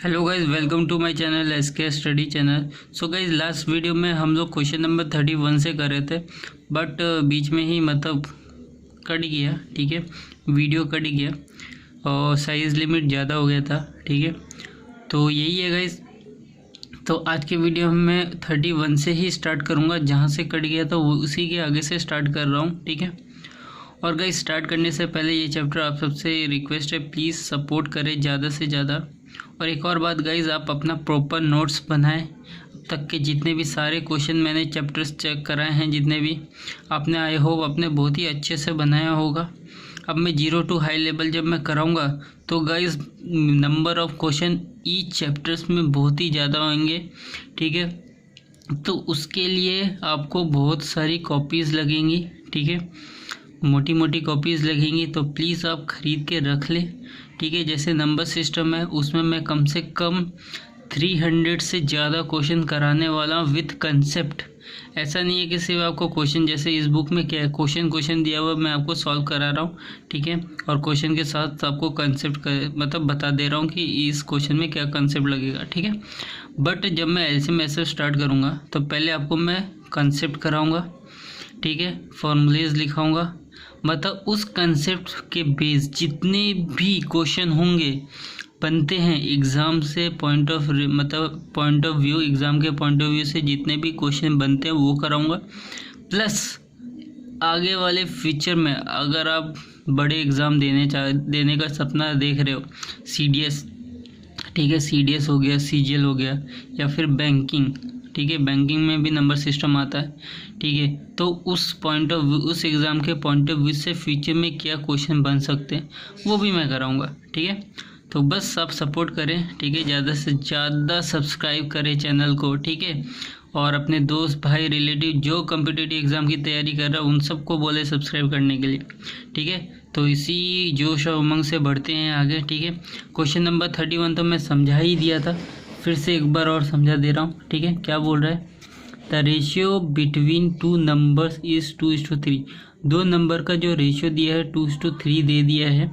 Hello guys, welcome to my channel SK study channel. So guys, last video में हम लोग question number 31 से कर रहे थे, बट बीच में ही मतलब कट गया। ठीक है, वीडियो कट गया और साइज़ लिमिट ज़्यादा हो गया था। ठीक है, तो यही है गाइज। तो आज के वीडियो में मैं 31 से ही स्टार्ट करूँगा, जहाँ से कट गया था वो उसी के आगे से स्टार्ट कर रहा हूँ। ठीक है, और गाइज स्टार्ट करने से पहले ये चैप्टर आप सबसे रिक्वेस्ट है, प्लीज़ सपोर्ट करें ज़्यादा से ज़्यादा। और एक और बात गाइज, आप अपना प्रॉपर नोट्स बनाएं। अब तक के जितने भी सारे क्वेश्चन मैंने चैप्टर्स चेक कराए हैं, जितने भी आपने आई होप अपने बहुत ही अच्छे से बनाया होगा। अब मैं 0 to हाई लेवल जब मैं कराऊंगा तो guys number of question each chapters में बहुत ही ज़्यादा होंगे। ठीक है, तो उसके लिए आपको बहुत सारी कॉपीज़ लगेंगी। ठीक है, मोटी मोटी कॉपीज़ लगेंगी, तो प्लीज़ आप ख़रीद के रख लें। ठीक है, जैसे नंबर सिस्टम है उसमें मैं कम से कम 300 से ज़्यादा क्वेश्चन कराने वाला हूँ विथ कंसेप्ट। ऐसा नहीं है कि सिर्फ आपको क्वेश्चन, जैसे इस बुक में क्या है, क्वेश्चन दिया हुआ मैं आपको सॉल्व करा रहा हूँ। ठीक है, और क्वेश्चन के साथ आपको कंसेप्ट मतलब बता दे रहा हूँ कि इस क्वेश्चन में क्या कंसेप्ट लगेगा। ठीक है, बट जब मैं एलसीएम ऐसे स्टार्ट करूँगा तो पहले आपको मैं कंसेप्ट कराऊँगा। ठीक है, फॉर्मूलेज लिखाऊँगा, मतलब उस कंसेप्ट के बेस जितने भी क्वेश्चन होंगे बनते हैं एग्ज़ाम से पॉइंट ऑफ व्यू, एग्ज़ाम के पॉइंट ऑफ व्यू से जितने भी क्वेश्चन बनते हैं वो कराऊंगा। प्लस आगे वाले फ्यूचर में अगर आप बड़े एग्ज़ाम देने का सपना देख रहे हो, सीडीएस, ठीक है, सीडीएस हो गया, सीजीएल हो गया, या फिर बैंकिंग। ठीक है, बैंकिंग में भी नंबर सिस्टम आता है। ठीक है, तो उस पॉइंट ऑफ व्यू, उस एग्ज़ाम के पॉइंट ऑफ व्यू से फ्यूचर में क्या क्वेश्चन बन सकते हैं वो भी मैं कराऊंगा। ठीक है, तो बस आप सपोर्ट करें। ठीक है, ज़्यादा से ज़्यादा सब्सक्राइब करें चैनल को। ठीक है, और अपने दोस्त भाई रिलेटिव जो कॉम्पिटिटिव एग्ज़ाम की तैयारी कर रहा है उन सबको बोले सब्सक्राइब करने के लिए। ठीक है, तो इसी जोश और उमंग से बढ़ते हैं आगे। ठीक है, क्वेश्चन नंबर 31 तो मैं समझा ही दिया था, फिर से एक बार और समझा दे रहा हूँ। ठीक है, क्या बोल रहा है, the ratio between two numbers is 2:3। दो नंबर का जो रेशियो दिया है 2:3 दे दिया है।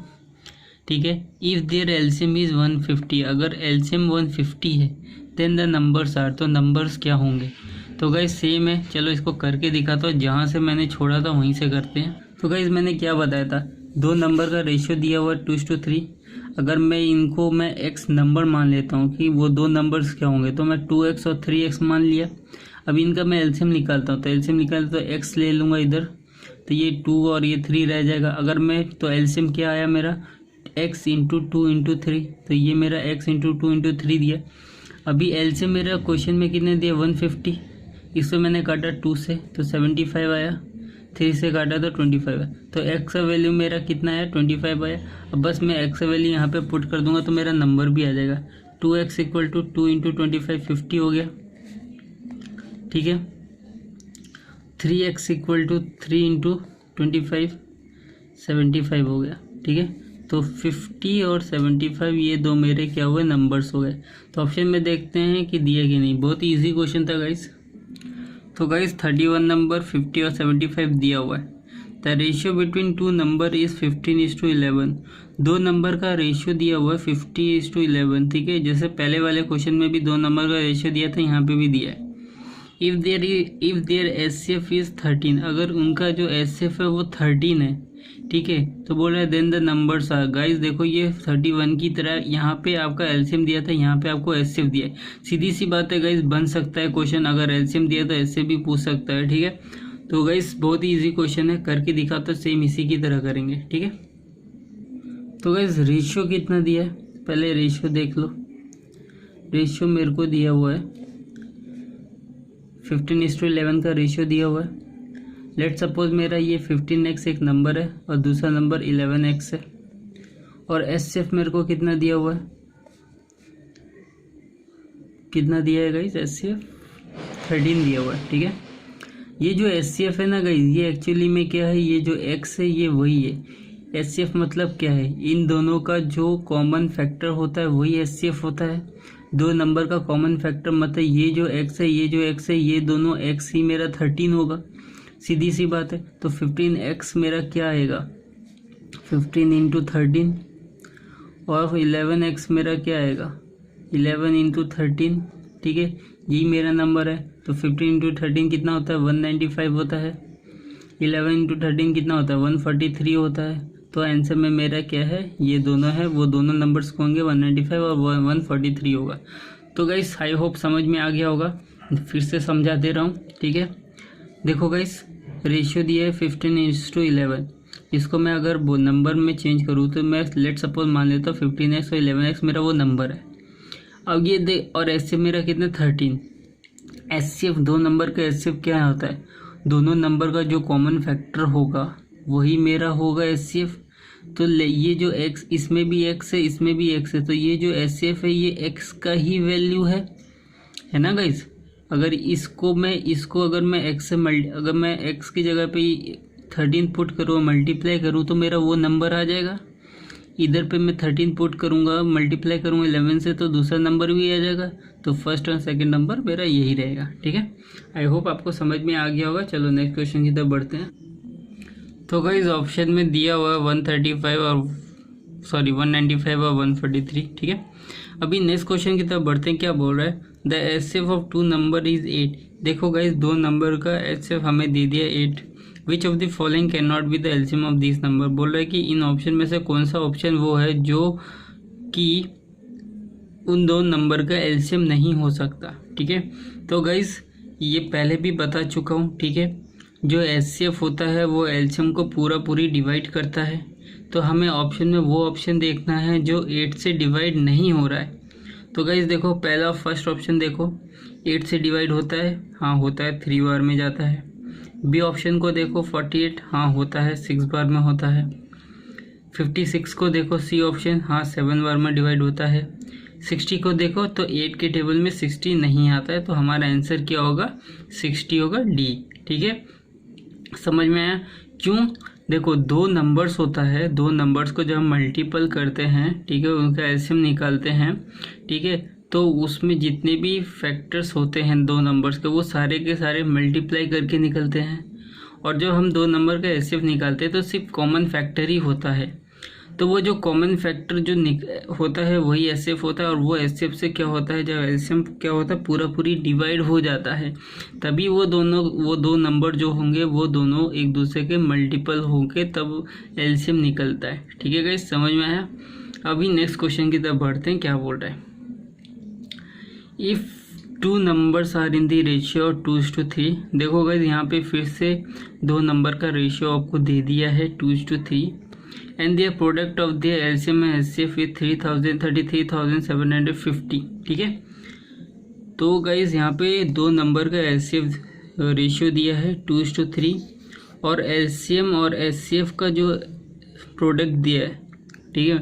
ठीक है, इफ़ देयर एलसीएम इज़ 150, अगर एलसीएम 150 है देन द नंबर्स आर, तो नंबर्स क्या होंगे। तो गाइज सेम है, चलो इसको करके दिखाता हूँ, जहाँ से मैंने छोड़ा था वहीं से करते हैं। तो गाइज मैंने क्या बताया था, दो नंबर का रेशियो दिया हुआ 2:3। अगर मैं इनको एक्स नंबर मान लेता हूँ कि वो दो नंबर्स क्या होंगे, तो मैं 2x और 3x मान लिया। अब इनका मैं एलसीएम निकालता हूँ, तो एलसीएम निकालता तो x ले लूँगा इधर, तो ये 2 और ये 3 रह जाएगा। अगर मैं तो एलसीएम क्या आया मेरा, x इंटू 2 इंटू 3, तो ये मेरा x इंटू 2 इंटू 3 दिया। अभी एलसीएम मेरा क्वेश्चन में कितने दिया, 150, इसको मैंने काटा 2 से तो 75 आया, 3 से काटा तो 25 है, तो x का वैल्यू मेरा कितना है, 25 आया। अब बस मैं x का वैल्यू यहाँ पे पुट कर दूंगा तो मेरा नंबर भी आ जाएगा, 2x इक्वल टू 2 इंटू 25 50 हो गया। ठीक है, 3x इक्वल टू 3 इंटू 25 75 हो गया। ठीक है, तो 50 और 75 ये दो मेरे क्या हुए, नंबर्स हो गए। तो ऑप्शन में देखते हैं कि दिया कि नहीं, बहुत ही ईजी क्वेश्चन था गाइस। तो गाइस 31 नंबर 50 और 75 दिया हुआ है। The ratio between two number is 15:11। दो नंबर का रेशियो दिया हुआ है 50:11। ठीक है, जैसे पहले वाले क्वेश्चन में भी दो नंबर का रेशियो दिया था, यहाँ पे भी दिया है। इफ़ देयर एचसीएफ इज़ 13, अगर उनका जो एचसीएफ है वो 13 है। ठीक है, तो बोल रहा है then the numbers are. Guys देखो, ये 31 की तरह यहाँ पे आपका एलसीएम दिया था, यहाँ पे आपको एचसीएफ दिया है। सीधी सी बात है गाइस, बन सकता है क्वेश्चन, अगर एलसीएम दिया तो एचसीएफ भी पूछ सकता है। ठीक है, तो गाइस बहुत ही इजी क्वेश्चन है, करके दिखाता तो सेम इसी की तरह करेंगे। ठीक है, तो गाइस रेशियो कितना दिया है, पहले रेशियो देख लो। रेशियो मेरे को दिया हुआ है 15:11 का रेशियो दिया हुआ है। लेट सपोज मेरा ये 15x एक नंबर है और दूसरा नंबर 11x है, और एचसीएफ मेरे को कितना दिया हुआ है, कितना दिया है गाइस, एचसीएफ 13 दिया हुआ है। ठीक है, ये जो एचसीएफ है ना गाइस, ये एक्चुअली में क्या है, ये जो x है ये वही है। एचसीएफ मतलब क्या है, इन दोनों का जो कॉमन फैक्टर होता है वही एचसीएफ होता है। दो नंबर का कॉमन फैक्टर मतलब ये जो x है, ये जो x है, ये दोनों x ही मेरा 13 होगा, सीधी सी बात है। तो 15x मेरा क्या आएगा, 15 इंटू 13, और 11x मेरा क्या आएगा, 11 इंटू 13, ठीक है, यही मेरा नंबर है। तो 15 इंटू 13 कितना होता है, 195 होता है। 11 इंटू 13 कितना होता है, 143 होता है। तो आंसर में मेरा क्या है, ये दोनों है, वो दोनों नंबर्स होंगे 195 और 143 होगा। तो गाइस आई होप समझ में आ गया होगा, फिर से समझा दे रहा हूँ, ठीक है। देखो गाइस, रेशियो दिया है 15:11। इसको मैं अगर वो नंबर में चेंज करूँ तो मैं लेट सपोज मान लेता हूँ 15x और 11x मेरा वो नंबर है। अब ये दे, और एच मेरा कितना 13। एच दो नंबर का एच क्या होता है, दोनों नंबर का जो कॉमन फैक्टर होगा वही मेरा होगा एच। तो ये जो x, इसमें भी x है, इसमें भी x है, तो ये जो एच है ये x का ही वैल्यू है ना गाइज। अगर अगर मैं x से अगर मैं x की जगह पे 13 पुट करूँ, मल्टीप्लाई करूँ तो मेरा वो नंबर आ जाएगा। इधर पे मैं 13 पुट करूँगा, मल्टीप्लाई करूँगा 11 से, तो दूसरा नंबर भी आ जाएगा। तो फर्स्ट और सेकंड नंबर मेरा यही रहेगा, ठीक है। आई होप आपको समझ में आ गया होगा। चलो नेक्स्ट क्वेश्चन की तरफ बढ़ते हैं। तो गाइस ऑप्शन में दिया हुआ है 195 और 143, ठीक है। अभी नेक्स्ट क्वेश्चन की तरफ बढ़ते हैं। क्या बोल रहा है, the HCF of two number is 8। देखो गाइस, दो नंबर का एचसीएफ हमें दे दिया 8। Which of the following can not be the LCM of this number. बोल रहा है कि इन ऑप्शन में से कौन सा ऑप्शन वो है जो कि उन दो नंबर का एलसीएम नहीं हो सकता, ठीक है। तो गाइस ये पहले भी बता चुका हूँ, ठीक है। जो एचसीएफ होता है वो एलसीएम को पूरी डिवाइड करता है। तो हमें ऑप्शन में वो ऑप्शन देखना है जो 8 से डिवाइड नहीं हो रहा है। तो गाइस देखो, पहला फर्स्ट ऑप्शन देखो, 8 से डिवाइड होता है, हाँ होता है, 3 बार में जाता है। बी ऑप्शन को देखो 48, हाँ होता है, 6 बार में होता है। 56 को देखो, सी ऑप्शन, हाँ 7 बार में डिवाइड होता है। 60 को देखो तो 8 के टेबल में 60 नहीं आता है, तो हमारा आंसर क्या होगा, 60 होगा, डी, ठीक है। समझ में आया क्यों। देखो, दो नंबर्स होता है, दो नंबर्स को जब हम मल्टीपल करते हैं, ठीक है, उनका एलसीएम निकालते हैं, ठीक है, तो उसमें जितने भी फैक्टर्स होते हैं दो नंबर्स के, वो सारे के सारे मल्टीप्लाई करके निकलते हैं। और जब हम दो नंबर का एलसीएम निकालते हैं तो सिर्फ कॉमन फैक्टर ही होता है। तो वो जो कॉमन फैक्टर जो होता है वही एचसीएफ होता है। और वो एचसीएफ से क्या होता है, जब एलसीएम क्या होता है पूरी डिवाइड हो जाता है, तभी वो दो नंबर जो होंगे वो दोनों एक दूसरे के मल्टीपल होंगे, तब एलसीएम निकलता है, ठीक है गाइस, समझ में आया। अभी नेक्स्ट क्वेश्चन की तरफ बढ़ते हैं। क्या बोल रहा है, if two numbers are in the ratio 2:3। देखो गाइस, यहाँ पे फिर से दो नंबर का रेशियो आपको दे दिया है 2:3 and their product of their LCM and HCF is 33,750, ठीक है। तो गाइस यहाँ पे दो नंबर का एलसीएफ रेशियो दिया है 2:3 और एलसीएम और एचसीएफ का जो प्रोडक्ट दिया है, ठीक है,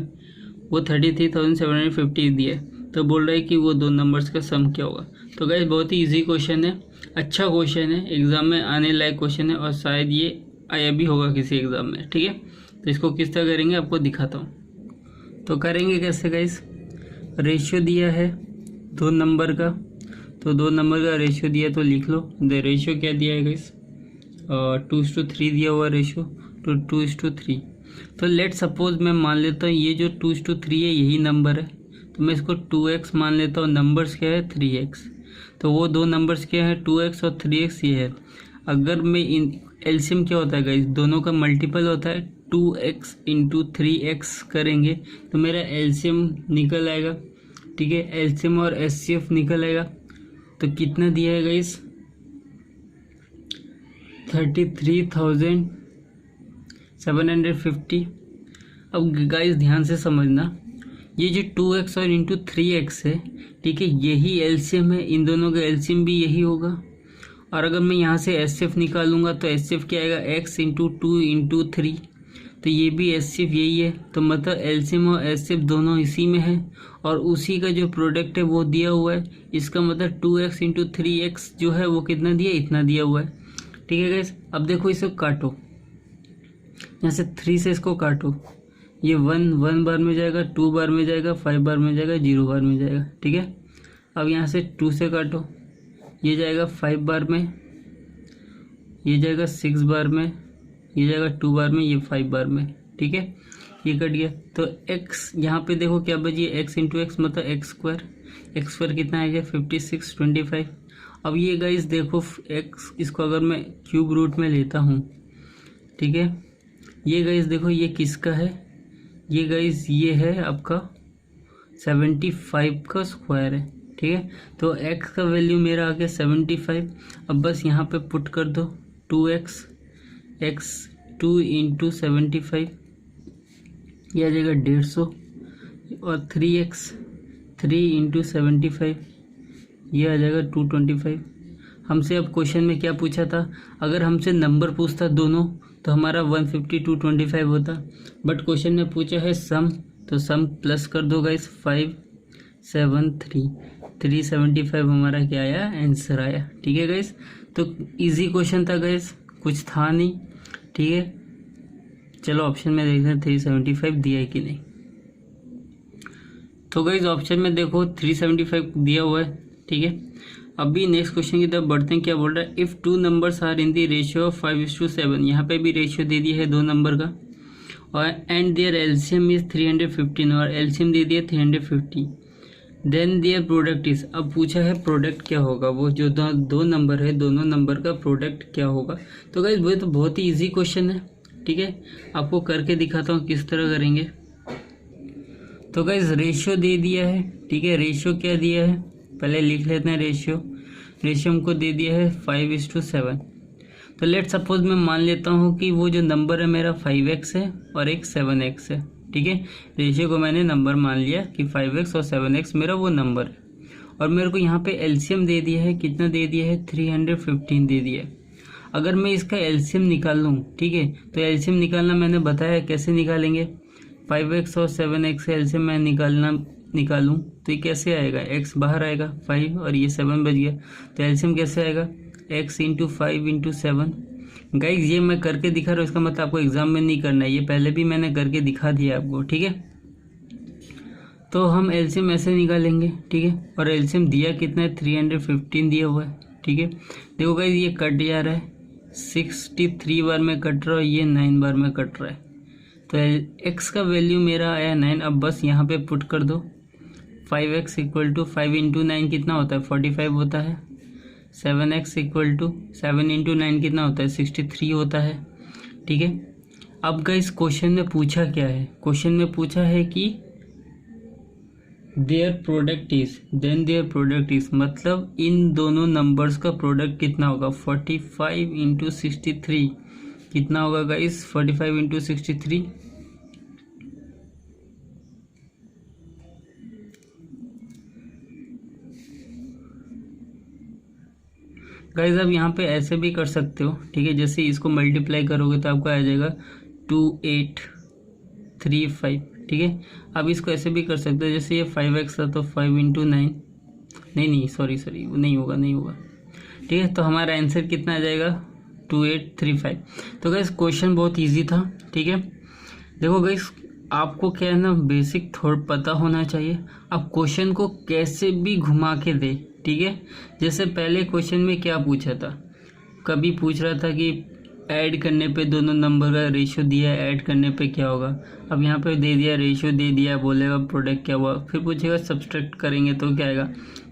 वो 33,750 दिया है। तो बोल रहा है कि वो दो नंबर्स का सम क्या होगा। तो गाइस बहुत ही इजी क्वेश्चन है, अच्छा क्वेश्चन है, एग्जाम में आने लायक क्वेश्चन है और शायद ये आया भी होगा किसी एग्जाम में, ठीक है। तो इसको किस तरह करेंगे आपको दिखाता हूँ। तो करेंगे कैसे गाइस, रेशियो दिया है दो नंबर का, तो दो नंबर का रेशियो दिया तो लिख लो। द रेशियो क्या दिया है गाइस, 2:3 दिया हुआ रेशियो, तो 2:3। तो लेट सपोज मैं मान लेता हूँ ये जो 2:3 है यही नंबर है, तो मैं इसको 2x मान लेता हूँ। नंबर्स क्या है 3x, तो वो दो नंबर्स क्या है 2x और 3x ये है। अगर मैं इन एलसीएम क्या होता है गाइस, दोनों का मल्टीपल होता है, 2x इंटू 3x करेंगे तो मेरा एलसीएम निकल आएगा, ठीक है, एलसीएम और एचसीएफ निकल आएगा। तो कितना दिया है गाइस, 33,750। अब गाइस ध्यान से समझना, ये जो 2x और इंटू 3x है, ठीक है, यही एलसीएम है, इन दोनों का एलसीएम भी यही होगा। और अगर मैं यहाँ से एचसीएफ निकालूंगा तो एचसीएफ क्या आएगा, x इंटू 2 इंटू 3, तो ये भी एचसीएफ यही है। तो मतलब एलसीएम और एचसीएफ दोनों इसी में है और उसी का जो प्रोडक्ट है वो दिया हुआ है। इसका मतलब 2x इंटू 3x जो है वो कितना दिया, इतना दिया हुआ है, ठीक है गाइस। अब देखो इसे काटो, यहाँ से 3 से इसको काटो, ये 1 बार में जाएगा, 2 बार में जाएगा, 5 बार में जाएगा, 0 बार में जाएगा, ठीक है। अब यहाँ से 2 से काटो, ये जाएगा 5 बार में, ये जाएगा 6 बार में, ये जाएगा 2 बार में, ये 5 बार में, ठीक है। ये कट गया, तो x यहाँ पे देखो क्या बची, x इंटू एक्स मतलब एक्स स्क्वायर कितना आएगा 56 25। अब ये गाइस देखो x, इसको अगर मैं क्यूब रूट में लेता हूँ, ठीक है, ये गाइस देखो ये किसका है, ये गाइस ये है आपका 75 का स्क्वायर है, ठीक है। तो x का वैल्यू मेरा आ गया 75। अब बस यहाँ पे पुट कर दो 2x, x 2 इंटू 75 ये आ जाएगा 150, और 3x 3 इंटू 75 ये आ जाएगा 225। हमसे अब क्वेश्चन में क्या पूछा था, अगर हमसे नंबर पूछता दोनों तो हमारा 150 225 होता, बट क्वेश्चन में पूछा है सम, तो सम प्लस कर दो गाइस 5 7 3 375 हमारा क्या आया, आंसर आया, ठीक है गाइस। तो इजी क्वेश्चन था गाइस, कुछ था नहीं, ठीक है। चलो ऑप्शन में देखते हैं 375 दिया है कि नहीं। तो गाइस ऑप्शन में देखो 375 दिया हुआ है, ठीक है। अभी नेक्स्ट क्वेश्चन की तरफ बढ़ते हैं, क्या बोल रहा है, if two numbers are in the ratio of 5:7, यहाँ पे भी रेशियो दे दिया है दो नंबर का, और एंड देयर एलसीएम इज 315, और एलसीएम दे दिया 350, देन देयर प्रोडक्ट इज, अब पूछा है प्रोडक्ट क्या होगा, वो जो दो नंबर है दोनों नंबर का प्रोडक्ट क्या होगा। तो गाइस वो तो बहुत ही ईजी क्वेश्चन है, ठीक है, आपको करके दिखाता हूँ किस तरह करेंगे। तो गाइस रेशियो दे दिया है, ठीक है, रेशियो क्या दिया है पहले लिख लेते हैं, रेशियो हमको दे दिया है 5:7। तो लेट सपोज मैं मान लेता हूँ कि वो जो नंबर है मेरा 5x है और एक 7x है, ठीक है। रेशियो को मैंने नंबर मान लिया कि 5x और 7x मेरा वो नंबर है, और मेरे को यहाँ पे एलसीएम दे दिया है, कितना दे दिया है 315 दे दिया है। अगर मैं इसका एलसीएम निकाल लूँ, ठीक है, तो एलसीएम निकालना मैंने बताया कैसे निकालेंगे, 5x और 7x का एलसीएम मैं निकालूँ तो ये कैसे आएगा, x बाहर आएगा 5 और ये 7 बच गया, तो एलसीएम कैसे आएगा, x इंटू 5 इंटू 7। गाइज ये मैं करके दिखा रहा हूँ, इसका मतलब आपको एग्जाम में नहीं करना है, ये पहले भी मैंने करके दिखा दिया आपको, ठीक है। तो हम एलसीएम ऐसे निकालेंगे, ठीक है, और एलसीएम दिया कितना है 315 दिया हुआ है, ठीक है। देखो गाइज ये कट जा रहा है, 63 बार में कट रहा है, ये 9 बार में कट रहा है, तो x का वैल्यू मेरा आया 9। अब बस यहाँ पे पुट कर दो 5x इक्वल टू 5 इंटू 9 कितना होता है 45 होता है, 7x इक्वल टू 7 इंटू 9 कितना होता है 63 होता है, ठीक है। अब गाइस क्वेश्चन में पूछा क्या है, क्वेश्चन में पूछा है कि their product is, then their product is मतलब इन दोनों नंबर्स का प्रोडक्ट कितना होगा, 45 इंटू 63 कितना होगा गाइस, 45 इंटू 63 गाइस। अब यहाँ पे ऐसे भी कर सकते हो, ठीक है, जैसे इसको मल्टीप्लाई करोगे तो आपको आ जाएगा 2835, ठीक है। अब इसको ऐसे भी कर सकते हो, जैसे ये 5x था तो 5 इंटू 9, नहीं सॉरी वो नहीं होगा, ठीक है। तो हमारा आंसर कितना आ जाएगा 2835। तो गाइस क्वेश्चन बहुत इजी था, ठीक है। देखो गाइस आपको क्या है ना, बेसिक थोड़ा पता होना चाहिए, आप क्वेश्चन को कैसे भी घुमा के दे, ठीक है। जैसे पहले क्वेश्चन में क्या पूछा था, कभी पूछ रहा था कि ऐड करने पे दोनों नंबर का रेशियो दिया है, ऐड करने पे क्या होगा। अब यहाँ पे दे दिया रेशियो दे दिया, बोलेगा प्रोडक्ट क्या हुआ, फिर पूछेगा सब्सट्रैक्ट करेंगे तो क्या आएगा।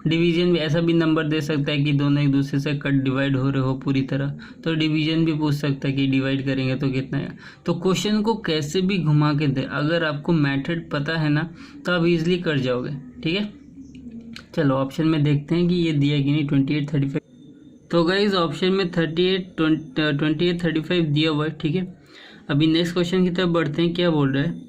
डिवीजन भी ऐसा भी नंबर दे सकता है कि दोनों एक दूसरे से कट डिवाइड हो रहे हो पूरी तरह, तो डिवीजन भी पूछ सकता है कि डिवाइड करेंगे तो कितना है। तो क्वेश्चन को कैसे भी घुमा के दे, अगर आपको मेथड पता है ना तो आप इजिली कर जाओगे, ठीक है। चलो ऑप्शन में देखते हैं कि ये दिया कि नहीं 28 35। तो गाइज ऑप्शन में 28 35 दिया हुआ है, ठीक है। अभी नेक्स्ट क्वेश्चन की तरफ बढ़ते हैं, क्या बोल रहा है,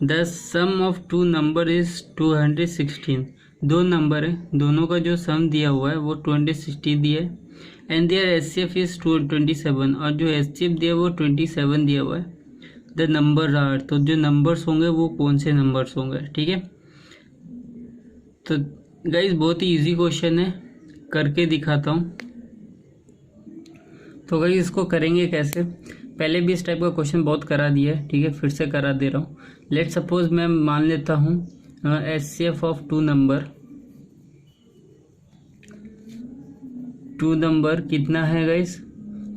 the sum of two number is 216। दो नंबर है, दोनों का जो सम दिया हुआ है वो 260 दिया है, एंड देयर एचसीएफ इज 27, और जो एचसीएफ दिया वो 27 दिया हुआ है। द नंबर आर, तो जो नंबर्स होंगे वो कौन से नंबर्स होंगे, ठीक है। तो गाइज बहुत ही इजी क्वेश्चन है, करके दिखाता हूँ। तो गाइज इसको करेंगे कैसे, पहले भी इस टाइप का क्वेश्चन बहुत करा दिया है, ठीक है, फिर से करा दे रहा हूँ। लेट सपोज मैं मान लेता हूँ एचसीएफ ऑफ टू नंबर कितना है गाइज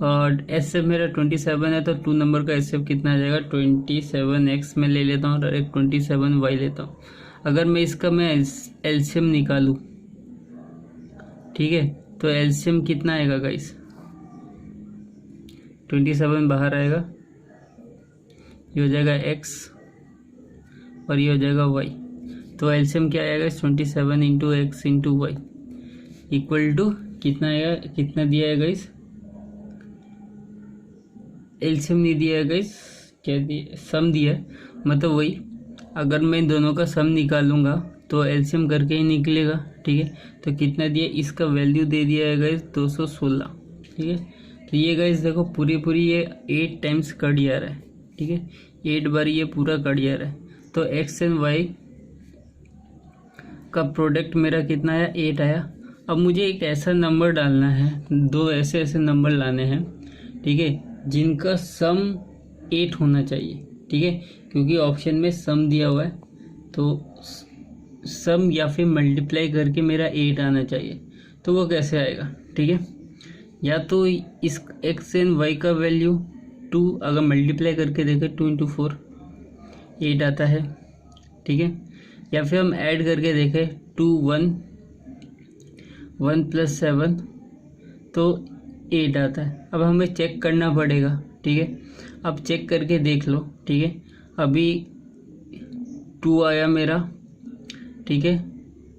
और एस एफ मेरा 27 है, तो 2 नंबर का एस एफ कितना आ जाएगा 27x में ले लेता हूँ और एक 27y लेता हूँ। अगर मैं इसका एलसीएम निकालूँ, ठीक है, तो एलसीएम कितना आएगा गाइस, 27 बाहर आएगा, ये हो जाएगा x और ये हो जाएगा y। तो एलसीएम क्या आएगा 27 into x into y equal to कितना आएगा, कितना दिया है गाइस, एलसीएम नहीं दिया है गाइस, क्या दिया, सम दिया है, मतलब वही। अगर मैं दोनों का सम निकालूंगा तो एलसीएम करके ही निकलेगा, ठीक है। तो कितना दिया, इसका वैल्यू दे दिया है गाइस 216, ठीक है। तो ये गाइस देखो पूरी ये 8 टाइम्स कट जा रहा है, ठीक है, 8 बार ये पूरा कट जा रहा है। तो एक्स एंड वाई का प्रोडक्ट मेरा कितना आया, 8 आया। अब मुझे एक ऐसा नंबर डालना है, 2 ऐसे नंबर लाने हैं, ठीक है, जिनका सम 8 होना चाहिए, ठीक है, क्योंकि ऑप्शन में सम दिया हुआ है, तो सम या फिर मल्टीप्लाई करके मेरा 8 आना चाहिए। तो वो कैसे आएगा, ठीक है, या तो इस एक्स एंड वाई का वैल्यू 2 अगर मल्टीप्लाई करके देखें 2 इंटू 4 8 आता है, ठीक है, या फिर हम ऐड करके देखें 2 1 प्लस 7 तो 8 आता है। अब हमें चेक करना पड़ेगा, ठीक है, अब चेक करके देख लो, ठीक है, अभी 2 आया मेरा, ठीक है,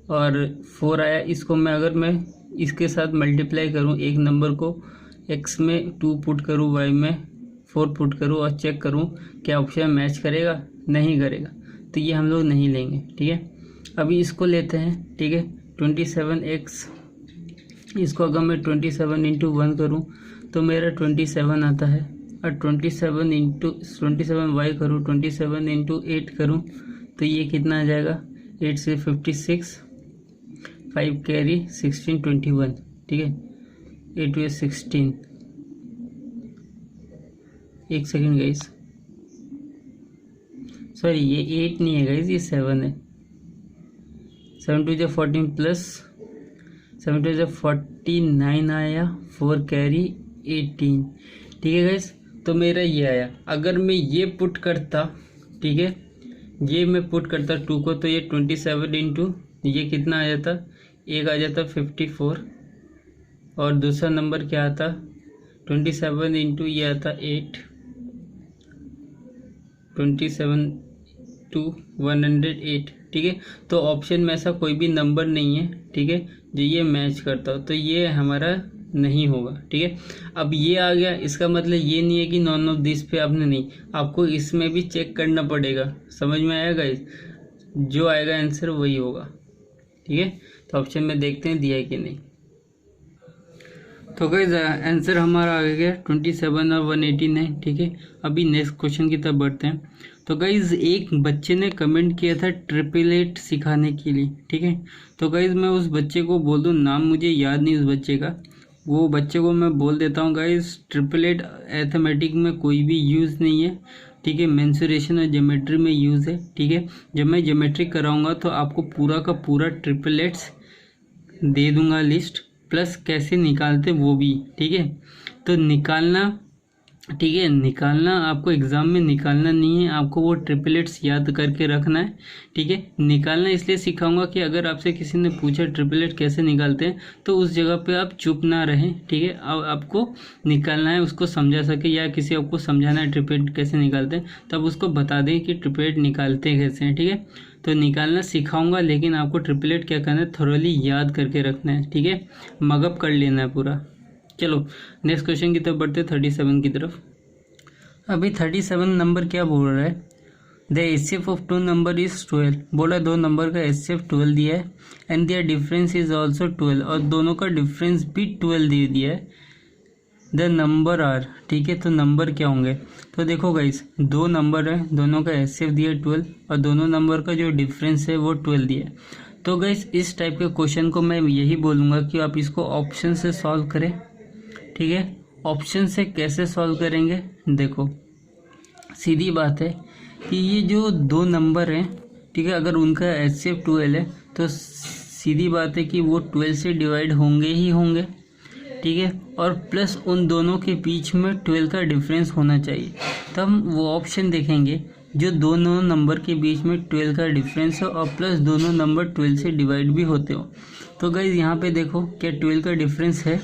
और 4 आया। इसको मैं इसके साथ मल्टीप्लाई करूं, एक नंबर को x में 2 पुट करूं, y में 4 पुट करूं और चेक करूं क्या ऑप्शन मैच करेगा, नहीं करेगा, तो ये हम लोग नहीं लेंगे, ठीक है। अभी इसको लेते हैं, ठीक है, 27x, इसको अगर मैं 27 इंटू 1 करूँ तो मेरा 27 आता है, और 27 इंटू 27y करूँ, 27 इंटू 8 करूँ तो ये कितना आ जाएगा, 8 से 56, 5 कैरी 16 21, ठीक है, 8 टू 16, एक सेकेंड गाइस, सॉरी ये 8 नहीं है गाइस, ये 7 है, 7 टू 14 प्लस 7 टू 49 आया, 4 कैरी 18, ठीक है गाइस। तो मेरा ये आया, अगर मैं ये पुट करता, ठीक है, ये मैं पुट करता 2 को, तो ये 27 इंटू ये कितना आ जाता, एक आ जाता 54, और दूसरा नंबर क्या आता 27 इंटू ये आता 8, 27 टू 108, ठीक है। तो ऑप्शन में ऐसा कोई भी नंबर नहीं है, ठीक है, जो ये मैच करता हो, तो ये हमारा नहीं होगा, ठीक है। अब ये आ गया, इसका मतलब ये नहीं है कि नॉन ऑफ दिस पे आपने नहीं, आपको इसमें भी चेक करना पड़ेगा, समझ में आएगा, जो आएगा आंसर वही होगा, ठीक है। तो ऑप्शन में देखते हैं दिया है कि नहीं। तो गाइस आंसर हमारा आ गया 27 और 189, ठीक है। अभी नेक्स्ट क्वेश्चन की तरफ बढ़ते हैं। तो गाइज एक बच्चे ने कमेंट किया था ट्रिपलेट सिखाने के लिए, ठीक है। तो गाइज मैं उस बच्चे को बोल दूँ, नाम मुझे याद नहीं उस बच्चे का, वो बच्चे को मैं बोल देता हूँ गाइज, ट्रिपलेट अरिथमेटिक में कोई भी यूज़ नहीं है, ठीक है, मेंसुरेशन और ज्योमेट्री में यूज़ है, ठीक है। जब मैं ज्योमेट्री कराऊंगा तो आपको पूरा का पूरा ट्रिपलेट्स दे दूंगा लिस्ट, प्लस कैसे निकालते वो भी, ठीक है। तो निकालना, ठीक है, निकालना आपको एग्ज़ाम में निकालना नहीं है, आपको वो ट्रिपलेट्स याद करके रखना है, ठीक है। निकालना इसलिए सिखाऊंगा कि अगर आपसे किसी ने पूछा ट्रिपलेट कैसे निकालते हैं तो उस जगह पे आप चुप ना रहें, ठीक है। अब आपको निकालना है, उसको समझा सके, या किसी आपको समझाना है ट्रिपलेट कैसे निकालते हैं, तब उसको बता दें कि ट्रिपलेट निकालते कैसे हैं, ठीक है। तो निकालना सिखाऊंगा, लेकिन आपको ट्रिपलेट क्या करना है, थोरली याद करके रखना है, ठीक है, मगअप कर लेना है पूरा। चलो नेक्स्ट क्वेश्चन की तरफ बढ़ते 37 की तरफ। अभी 37 नंबर क्या बोल रहा है, the HCF of 2 number is 12, बोला 2 नंबर का एचसीएफ 12 दिया है, and their difference is also 12, और दोनों का डिफरेंस भी 12 दे दिया है, द नंबर आर, ठीक है। तो नंबर क्या होंगे, तो देखो गाइस 2 नंबर है, दोनों का एचसीएफ दिया 12 और दोनों नंबर का जो डिफरेंस है वो 12 दिया है। तो गाइस इस टाइप के क्वेश्चन को मैं यही बोलूँगा कि आप इसको ऑप्शन से सॉल्व करें, ठीक है। ऑप्शन से कैसे सॉल्व करेंगे, देखो सीधी बात है कि ये जो 2 नंबर हैं, ठीक है, अगर उनका एचसीएफ 12 है तो सीधी बात है कि वो 12 से डिवाइड होंगे ही होंगे, ठीक है, और प्लस उन दोनों के बीच में 12 का डिफरेंस होना चाहिए। तब हम वो ऑप्शन देखेंगे जो दोनों नंबर के बीच में 12 का डिफरेंस हो और प्लस दोनों नंबर 12 से डिवाइड भी होते हो। तो गाइज यहाँ पे देखो क्या 12 का डिफरेंस है,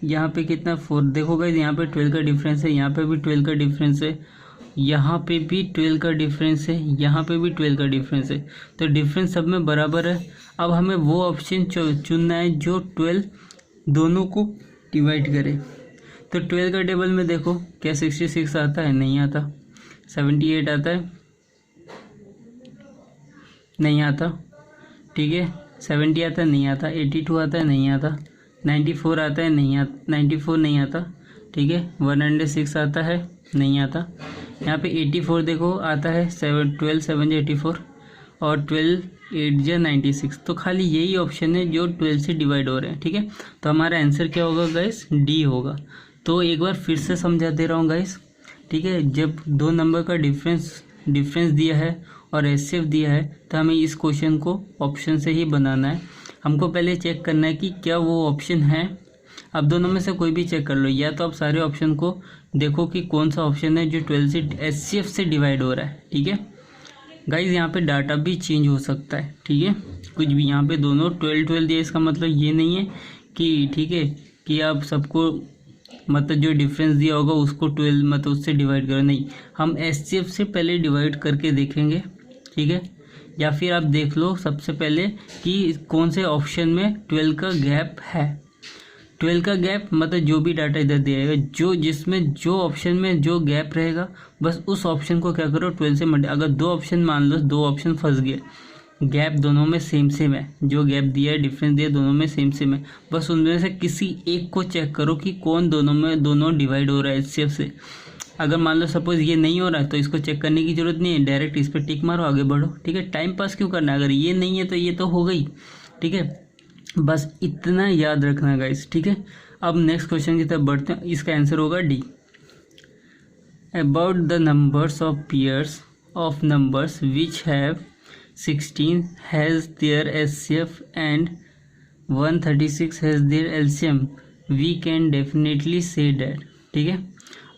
यहाँ पे कितना 4, देखो गाइज यहाँ पे 12 का डिफरेंस है, यहाँ पे भी 12 का डिफरेंस है, यहाँ पे भी 12 का डिफरेंस है, यहाँ पे भी 12 का डिफरेंस है। तो डिफरेंस सब में बराबर है। अब हमें वो ऑप्शन चुनना है जो 12 दोनों को डिवाइड करे। तो 12 का टेबल में देखो क्या 66 आता है, नहीं आता। 78 आता है, नहीं आता। ठीक है, 70 आता है, नहीं आता। 82 आता है, नहीं आता। 94 आता है, नहीं आता। 94 नहीं आता। ठीक है, 106 आता है, नहीं आता। यहाँ पे 84 देखो आता है, 12 7 84 और 12 8 96। तो खाली यही ऑप्शन है जो 12 से डिवाइड हो रहे हैं। ठीक है, तो हमारा आंसर क्या होगा गाइस, डी होगा। तो एक बार फिर से समझा दे रहा हूँ गाइस। ठीक है, जब दो नंबर का डिफरेंस दिया है और एचसीएफ दिया है तो हमें इस क्वेश्चन को ऑप्शन से ही बनाना है। हमको पहले चेक करना है कि क्या वो ऑप्शन है। अब दोनों में से कोई भी चेक कर लो, या तो आप सारे ऑप्शन को देखो कि कौन सा ऑप्शन है जो 12 से एचसीएफ से डिवाइड हो रहा है। ठीक है गाइज, यहाँ पे डाटा भी चेंज हो सकता है। ठीक है, कुछ भी यहाँ पे दोनों 12 दिया, इसका मतलब ये नहीं है कि ठीक है कि आप सबको मतलब जो डिफरेंस दिया होगा उसको 12 मतलब उससे डिवाइड करो, नहीं, हम एचसीएफ से पहले डिवाइड करके देखेंगे। ठीक है, या फिर आप देख लो सबसे पहले कि कौन से ऑप्शन में 12 का गैप है। 12 का गैप मतलब जो भी डाटा इधर दिया जाएगा, जो जिसमें जो ऑप्शन में जो गैप रहेगा बस उस ऑप्शन को क्या करो 12 से मल्टीप्लाई। अगर दो ऑप्शन मान लो, दो ऑप्शन फंस गए, गैप दोनों में सेम है, जो गैप दिया है डिफरेंस दिया दोनों में सेम है, बस उनमें से किसी एक को चेक करो कि कौन दोनों डिवाइड हो रहा है एचसीएफ से। अगर मान लो सपोज ये नहीं हो रहा है तो इसको चेक करने की जरूरत नहीं है, डायरेक्ट इस पर टिक मारो, आगे बढ़ो। ठीक है, टाइम पास क्यों करना है, अगर ये नहीं है तो ये तो हो गई। ठीक है, बस इतना याद रखना गाइस। ठीक है, अब नेक्स्ट क्वेश्चन की तरफ बढ़ते हैं। इसका आंसर होगा D. About the numbers of pairs of numbers which have 16 has their HCF and 136 has their LCM, we can definitely say that. ठीक है,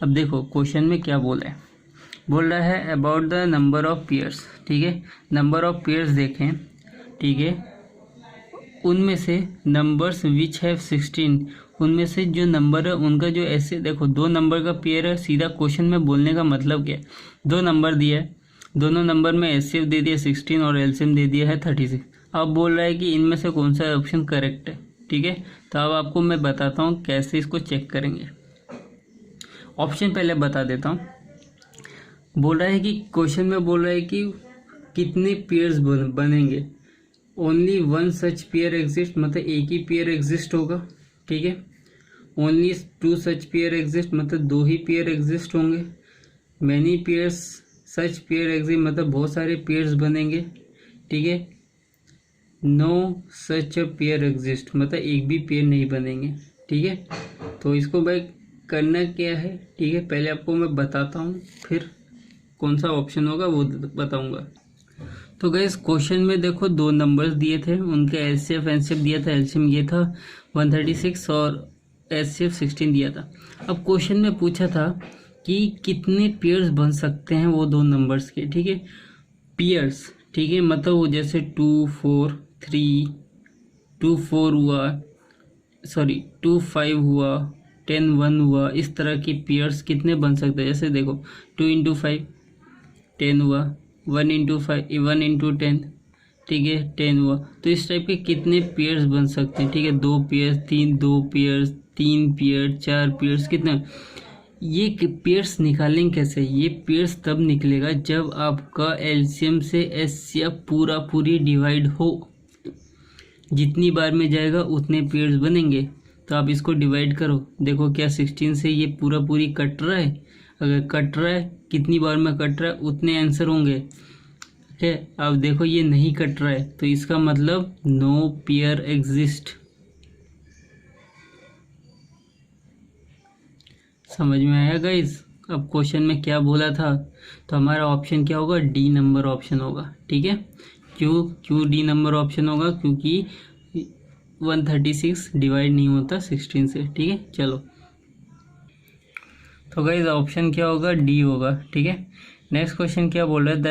अब देखो क्वेश्चन में क्या बोला है, बोल रहा है about the number of pairs. ठीक है, नंबर ऑफ पेयर्स देखें। ठीक है, उनमें से नंबर्स विच हैव 16, उनमें से जो नंबर है उनका जो ऐसे देखो, दो नंबर का पेयर है। सीधा क्वेश्चन में बोलने का मतलब क्या है, दो नंबर दिया है, दोनों नंबर में एचसीएफ दे दिया 16 और एलसीएम दे दिया है 36। अब बोल रहा है कि इनमें से कौन सा ऑप्शन करेक्ट है। ठीक है, तो अब आपको मैं बताता हूँ कैसे इसको चेक करेंगे। ऑप्शन पहले बता देता हूँ। बोल रहा है कि क्वेश्चन में बोल रहा है कि कितने पेयर्स बनेंगे। Only one such pair exist, मतलब एक ही पेयर एग्जिस्ट होगा। ठीक है, only two such pair exist, मतलब दो ही पेयर एग्जिस्ट होंगे। Many pairs such pair exist, मतलब बहुत सारे पेयर्स बनेंगे। ठीक है, नो सच पेयर एग्जिस्ट, मतलब एक भी पेयर नहीं बनेंगे। ठीक है, तो इसको भाई करना क्या है। ठीक है, पहले आपको मैं बताता हूँ, फिर कौन सा ऑप्शन होगा वो बताऊंगा। तो गाइस क्वेश्चन में देखो दो नंबर्स दिए थे, उनके एचसीएफ एनसीएफ दिया था। एलसीएम ये था 136 और एचसीएफ 16 दिया था। अब क्वेश्चन में पूछा था कि कितने पेयर्स बन सकते हैं वो दो नंबर्स के। ठीक है, पेयर्स। ठीक है, मतलब वो जैसे 2 4 3 2 4 हुआ, सॉरी 2 5 हुआ, 10 1 हुआ, इस तरह की पेयर्स कितने बन सकते हैं। जैसे देखो 2 × 5 10 हुआ, 1 × 5 1 × 10। ठीक है, 10 हुआ। तो इस टाइप के कितने पेयर्स बन सकते हैं। ठीक है, 2 पेयर्स 3 2 पेयर्स 3 पेयर 4 पेयर्स, कितना। ये पेयर्स निकालेंगे कैसे, ये पेयर्स तब निकलेगा जब आपका एलसीएम से एचसीएफ पूरी डिवाइड हो। जितनी बार में जाएगा उतने पेयर्स बनेंगे। तो आप इसको डिवाइड करो, देखो क्या 16 से ये पूरी कट रहा है। अगर कट रहा है, कितनी बार में कट रहा है उतने आंसर होंगे। ठीक है, अब देखो ये नहीं कट रहा है तो इसका मतलब नो पेयर एग्जिस्ट। समझ में आया गाइस। अब क्वेश्चन में क्या बोला था, तो हमारा ऑप्शन क्या होगा, डी नंबर ऑप्शन होगा। ठीक है, क्यों डी नंबर ऑप्शन होगा, क्योंकि 136 डिवाइड नहीं होता 16 से, ठीक है। चलो तो गाइस ऑप्शन क्या होगा, डी होगा, ठीक है। नेक्स्ट क्वेश्चन क्या बोल रहा है, the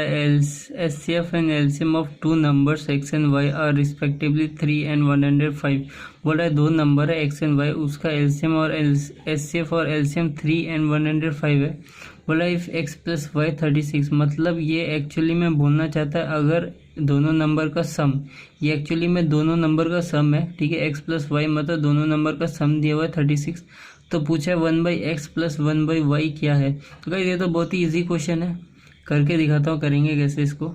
HCF and LCM of two numbers x and y are respectively 3 and 105। बोल रहा है दो नंबर है एक्स एंड वाई, उसका एलसीएम और एचसीएफ और एलसीएम 3 एंड 105 है। बोला इफ एक्स प्लस वाई 36, मतलब ये एक्चुअली में बोलना चाहता है अगर दोनों नंबर का सम, ये एक्चुअली में दोनों नंबर का सम है, ठीक है। एक्स प्लस वाई मतलब दोनों नंबर का सम दिया हुआ है 36। तो पूछा है 1/x प्लस 1/y क्या है। तो गाइस ये तो बहुत ही इजी क्वेश्चन है, करके दिखाता हूँ करेंगे कैसे इसको।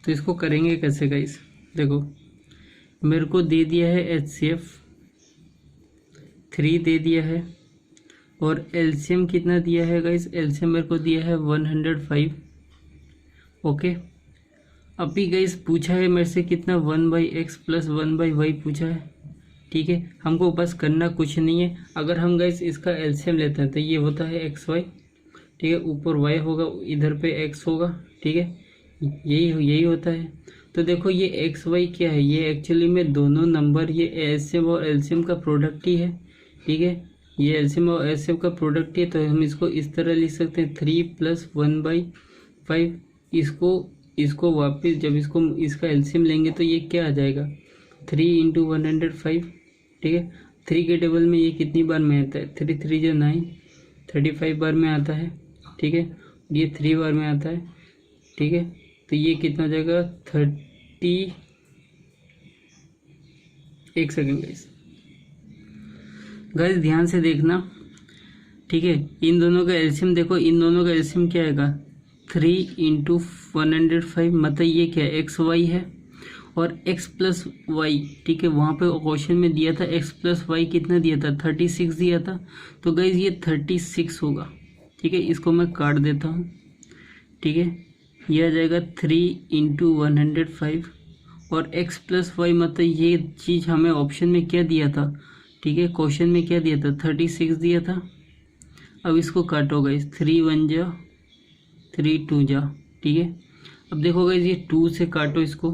तो इसको करेंगे कैसे गाइस, देखो मेरे को दे दिया है एचसीएफ 3 दे दिया है, और एलसीएम कितना दिया है गाइस, एलसीएम मेरे को दिया है 105, ओके। अभी गाइस पूछा है मेरे से कितना 1/x प्लस 1/y पूछा है, ठीक है। हमको बस करना कुछ नहीं है, अगर हम गाइस इसका एलसीएम लेते हैं तो ये होता है XY, ठीक है। ऊपर Y होगा, इधर पे X होगा, ठीक है। यही होता है। तो देखो ये XY क्या है, ये एक्चुअली में दोनों नंबर, ये एलसीएम और एलसीएम का प्रोडक्ट ही है, ठीक है। ये एलसीएम और एलसीएम का प्रोडक्ट ही है, तो हम इसको इस तरह लिख सकते हैं 3 + 1/5। इसको वापस जब इसका एलसीएम लेंगे तो ये क्या आ जाएगा 3 × 105, ठीक है। 3 के टेबल में ये कितनी बार में आता है, 3 × 3 = 9, 35 बार में आता है, ठीक है। ये 3 बार में आता है, ठीक है। तो ये कितना हो जाएगा 30, एक सेकेंड गाइस ध्यान से देखना, ठीक है। इन दोनों का एलसीएम देखो, इन दोनों का एलसीएम क्या आएगा 3 × 105, मतलब ये क्या है XY है और x प्लस वाई, ठीक है। वहाँ पे क्वेश्चन में दिया था x प्लस वाई कितना दिया था 36 दिया था, तो गाइज ये 36 होगा, ठीक है। इसको मैं काट देता हूँ, ठीक है। ये आ जाएगा 3 × 105, और x प्लस वाई मतलब ये चीज़ हमें ऑप्शन में क्या दिया था, ठीक है। क्वेश्चन में क्या दिया था 36 दिया था। अब इसको काटो गाइज, 3 × 1 = 3 × 2 = ठीक है। अब देखो गाइज ये 2 से काटो इसको,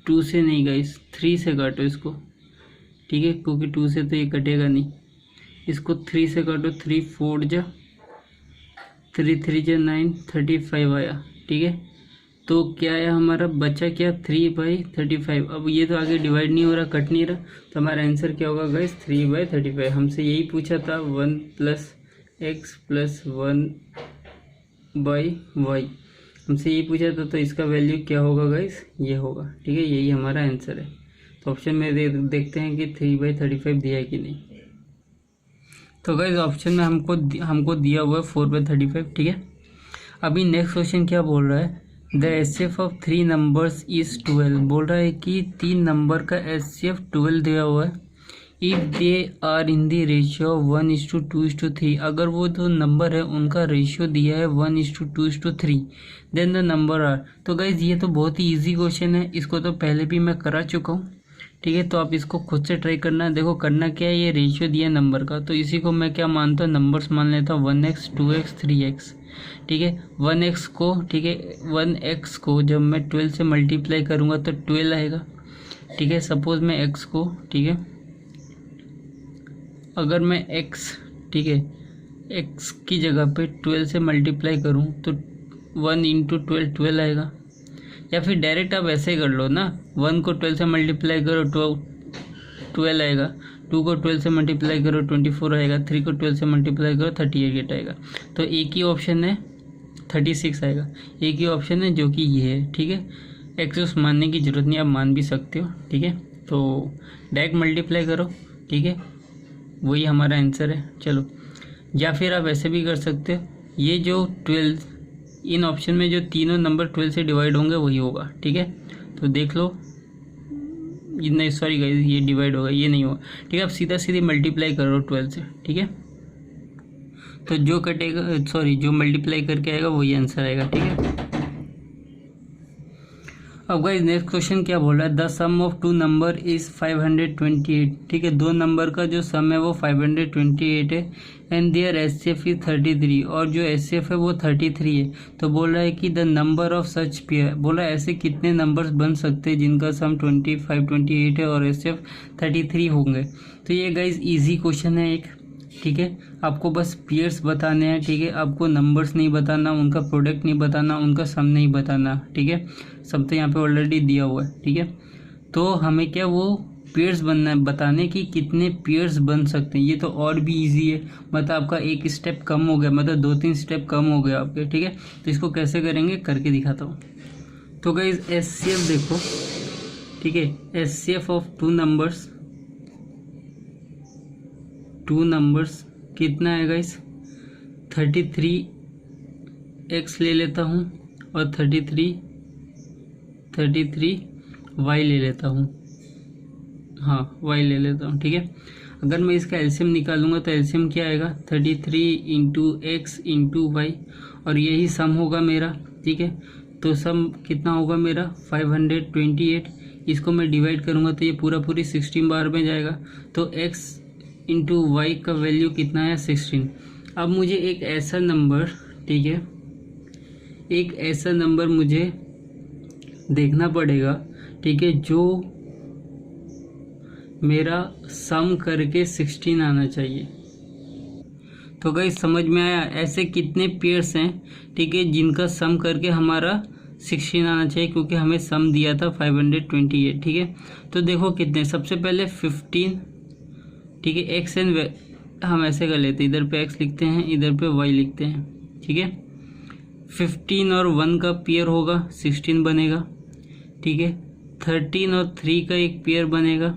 टू से नहीं गाइस 3 से काटो इसको, ठीक है, क्योंकि 2 से तो ये कटेगा नहीं। इसको 3 से काटो, 3 × 4 = 3 × 3 = 9, 35 आया, ठीक है। तो क्या आया हमारा, बचा क्या 3/35। अब ये तो आगे डिवाइड नहीं हो रहा, कट नहीं रहा, तो हमारा आंसर क्या होगा गाइस 3/35। हमसे यही पूछा था 1 + x + 1/y, हमसे यही पूछा था, तो इसका वैल्यू क्या होगा गाइस, ये होगा, ठीक है। यही हमारा आंसर है। तो ऑप्शन में देखते हैं कि 3/35 दिया है कि नहीं। तो गाइस ऑप्शन में हमको दिया हुआ है 4/35, ठीक है। अभी नेक्स्ट क्वेश्चन क्या बोल रहा है, the HCF of 3 numbers is 12। बोल रहा है कि 3 नंबर का एचसीएफ 12 दिया हुआ है। If they are in the ratio 1:2:3, अगर वो दो नंबर है उनका रेशियो दिया है 1:2:3, देन द नंबर आर। तो गाइज ये तो बहुत ही इजी क्वेश्चन है, इसको तो पहले भी मैं करा चुका हूँ, ठीक है। तो आप इसको खुद से ट्राई करना। देखो करना क्या है, ये रेशियो दिया नंबर का, तो इसी को मैं क्या मानता हूँ, नंबर्स मान लेता हूँ 1x 2x 3x, ठीक है। 1x को, ठीक है, 1x को जब मैं 12 से मल्टीप्लाई करूँगा तो 12 आएगा, ठीक है। सपोज मैं x को, ठीक है, अगर मैं x, ठीक है, x की जगह पे 12 से मल्टीप्लाई करूँ तो 1 × 12 12 आएगा। या फिर डायरेक्ट आप ऐसे ही कर लो ना, 1 को 12 से मल्टीप्लाई करो 12 आएगा, 2 को 12 से मल्टीप्लाई करो 24 आएगा, 3 को 12 से मल्टीप्लाई करो 38 आएगा। तो एक ही ऑप्शन है 36 आएगा, एक ही ऑप्शन है जो कि ये है, ठीक है। एक्सेस मानने की ज़रूरत नहीं, आप मान भी सकते हो, ठीक है। तो डायरेक्ट मल्टीप्लाई करो, ठीक है, वही हमारा आंसर है। चलो, या फिर आप ऐसे भी कर सकते हो, ये जो 12 इन ऑप्शन में जो तीनों नंबर 12 से डिवाइड होंगे वही होगा, ठीक है। तो देख लो, नहीं सॉरी गाइस, ये डिवाइड होगा, ये नहीं होगा, ठीक है। आप सीधा सीधे मल्टीप्लाई करो 12 से, ठीक है। तो जो कटेगा, सॉरी, जो मल्टीप्लाई करके आएगा वही आंसर आएगा, ठीक है। अब गाइस नेक्स्ट क्वेश्चन क्या बोल रहा है, the sum of two number is 528। ठीक है, दो नंबर का जो सम है वो 528 है एंड देयर एचसीएफ इज 33 और जो एचसीएफ है वो 33 है। तो बोल रहा है कि the number of such pair, बोला ऐसे कितने नंबर्स बन सकते हैं जिनका सम 28 है और एचसीएफ 33 होंगे। तो ये गाइस इजी क्वेश्चन है एक। ठीक है, आपको बस पेयर्स बताने हैं। ठीक है, आपको नंबर्स नहीं बताना, उनका प्रोडक्ट नहीं बताना, उनका सम नहीं बताना। ठीक है, सब तो यहाँ पे ऑलरेडी दिया हुआ है। ठीक है, तो हमें क्या वो पेयर्स बनना है, बताने कि कितने पेयर्स बन सकते हैं। ये तो और भी इजी है, मतलब आपका एक स्टेप कम हो गया, मतलब 2-3 स्टेप कम हो गया आपके। ठीक है, तो इसको कैसे करेंगे करके दिखाता हूँ। तो गाइस एचसीएफ देखो। ठीक है, एचसीएफ ऑफ टू नंबर्स कितना है गाइस, 33x ले लेता हूँ और 33 y ले लेता हूँ। हाँ, y ले लेता हूँ। ठीक है, अगर मैं इसका एलसीएम निकालूंगा तो एलसीएम क्या आएगा, 33 इंटू एक्स इंटू वाई, और यही सम होगा मेरा। ठीक है, तो सम कितना होगा मेरा 528। इसको मैं डिवाइड करूँगा तो ये पूरी 16 बार में जाएगा। तो x इंटू वाई का वैल्यू कितना है, 16। अब मुझे एक ऐसा नंबर, ठीक है, एक ऐसा नंबर मुझे देखना पड़ेगा। ठीक है, जो मेरा सम करके 16 आना चाहिए। तो गाइस समझ में आया, ऐसे कितने पेयर्स हैं, ठीक है, जिनका सम करके हमारा 16 आना चाहिए, क्योंकि हमें सम दिया था 528। ठीक है, तो देखो कितने, सबसे पहले 15। ठीक है, एक्स एंड हम ऐसे कर लेते हैं, इधर पे x लिखते हैं, इधर पे y लिखते हैं। ठीक है, 15 और 1 का पेयर होगा 16 बनेगा। ठीक है, 13 और 3 का एक पेयर बनेगा।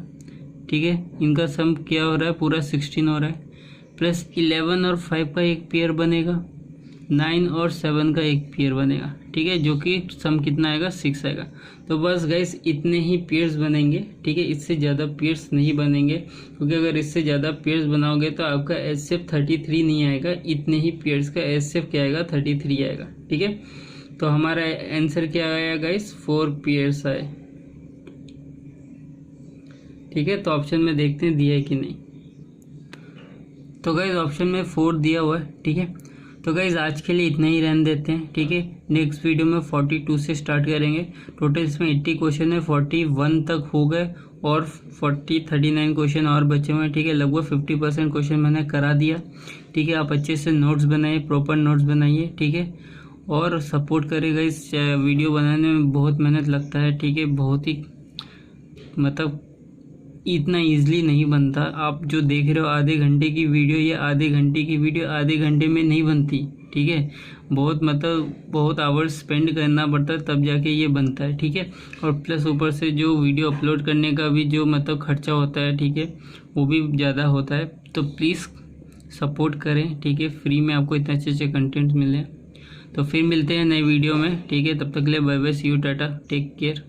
ठीक है, इनका सम क्या हो रहा है, पूरा 16 हो रहा है। प्लस 11 और 5 का एक पेयर बनेगा, 9 और 7 का एक पेयर बनेगा। ठीक है, जो कि सम कितना आएगा, 6 आएगा। तो बस गाइस इतने ही पेयर्स बनेंगे। ठीक है, इससे ज़्यादा पेयर्स नहीं बनेंगे, क्योंकि अगर इससे ज़्यादा पेयर्स बनाओगे तो आपका एचसीएफ 33 नहीं आएगा। इतने ही पेयर्स का एचसीएफ क्या आएगा, 33 आएगा। ठीक है, तो हमारा आंसर क्या आया गाइस, 4 पेयर्स आए। ठीक है, तो ऑप्शन में देखते हैं दिया है कि नहीं। तो गाइस ऑप्शन में 4 दिया हुआ है। ठीक है, तो गाइज आज के लिए इतना ही रहने देते हैं। ठीक है, नेक्स्ट वीडियो में 42 से स्टार्ट करेंगे। टोटल इसमें 80 क्वेश्चन है, 41 तक हो गए और 39 क्वेश्चन और बचे हुए हैं। ठीक है, लगभग 50% क्वेश्चन मैंने करा दिया। ठीक है, आप अच्छे से नोट्स बनाइए, प्रॉपर नोट्स बनाइए। ठीक है, और सपोर्ट करेगा। इस वीडियो बनाने में बहुत मेहनत लगता है। ठीक है, बहुत ही मतलब इतना इजीली नहीं बनता। आप जो देख रहे हो आधे घंटे की वीडियो, ये आधे घंटे की वीडियो आधे घंटे में नहीं बनती। ठीक है, बहुत आवर्स स्पेंड करना पड़ता है, तब जाके ये बनता है। ठीक है, और प्लस ऊपर से जो वीडियो अपलोड करने का भी जो खर्चा होता है, ठीक है, वो भी ज़्यादा होता है। तो प्लीज़ सपोर्ट करें। ठीक है, फ्री में आपको इतने अच्छे कंटेंट मिले। तो फिर मिलते हैं नए वीडियो में। ठीक है, तब तक के लिए bye bye, see you, tata, take care.